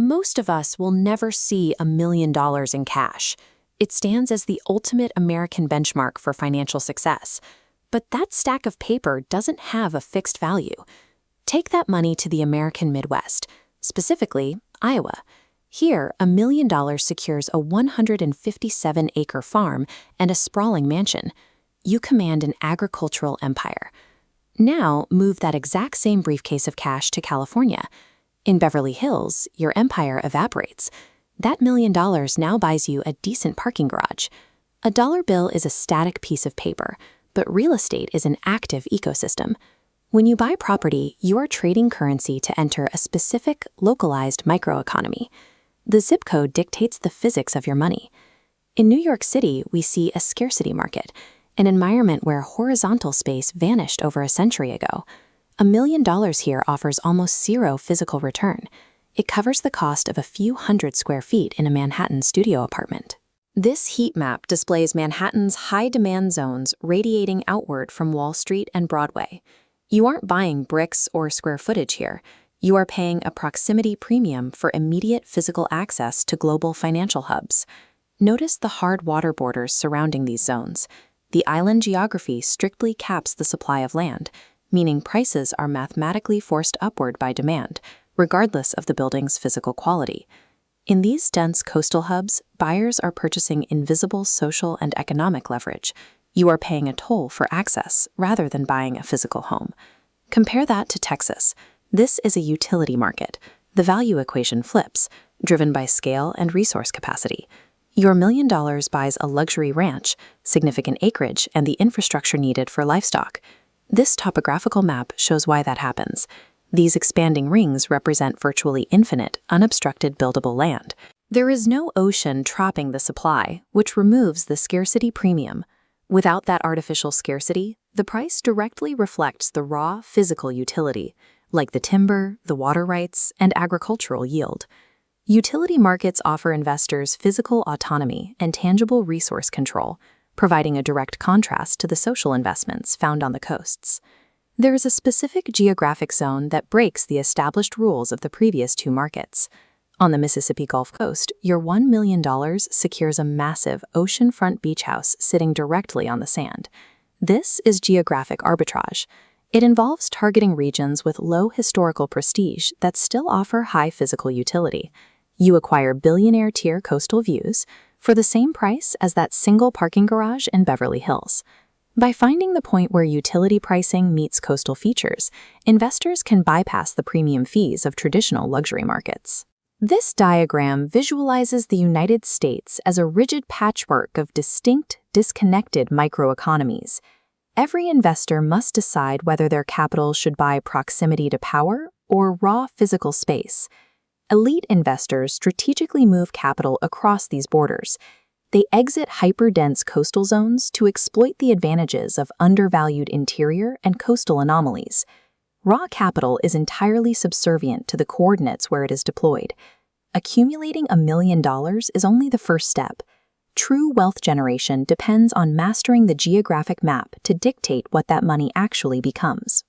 Most of us will never see $1 million in cash. It stands as the ultimate American benchmark for financial success. But that stack of paper doesn't have a fixed value. Take that money to the American Midwest, specifically Iowa. Here, $1 million secures a 157-acre farm and a sprawling mansion. You command an agricultural empire. Now, move that exact same briefcase of cash to California. In Beverly Hills, your empire evaporates. That $1 million now buys you a decent parking garage. A dollar bill is a static piece of paper, but real estate is an active ecosystem. When you buy property, you are trading currency to enter a specific, localized microeconomy. The zip code dictates the physics of your money. In New York City, we see a scarcity market, an environment where horizontal space vanished over a century ago. $1 million here offers almost zero physical return. It covers the cost of a few hundred square feet in a Manhattan studio apartment. This heat map displays Manhattan's high-demand zones radiating outward from Wall Street and Broadway. You aren't buying bricks or square footage here. You are paying a proximity premium for immediate physical access to global financial hubs. Notice the hard water borders surrounding these zones. The island geography strictly caps the supply of land, meaning prices are mathematically forced upward by demand, regardless of the building's physical quality. In these dense coastal hubs, buyers are purchasing invisible social and economic leverage. You are paying a toll for access rather than buying a physical home. Compare that to Texas. This is a utility market. The value equation flips, driven by scale and resource capacity. Your $1 million buys a luxury ranch, significant acreage, and the infrastructure needed for livestock. This topographical map shows why that happens. These expanding rings represent virtually infinite, unobstructed buildable land. There is no ocean trapping the supply, which removes the scarcity premium. Without that artificial scarcity, the price directly reflects the raw physical utility, like the timber, the water rights, and agricultural yield. Utility markets offer investors physical autonomy and tangible resource control, providing a direct contrast to the social investments found on the coasts. There is a specific geographic zone that breaks the established rules of the previous two markets. On the Mississippi Gulf Coast, your $1 million secures a massive oceanfront beach house sitting directly on the sand. This is geographic arbitrage. It involves targeting regions with low historical prestige that still offer high physical utility. You acquire billionaire-tier coastal views for the same price as that single parking garage in Beverly Hills. By finding the point where utility pricing meets coastal features, investors can bypass the premium fees of traditional luxury markets. This diagram visualizes the United States as a rigid patchwork of distinct, disconnected microeconomies. Every investor must decide whether their capital should buy proximity to power or raw physical space. Elite investors strategically move capital across these borders. They exit hyper-dense coastal zones to exploit the advantages of undervalued interior and coastal anomalies. Raw capital is entirely subservient to the coordinates where it is deployed. Accumulating $1 million is only the first step. True wealth generation depends on mastering the geographic map to dictate what that money actually becomes.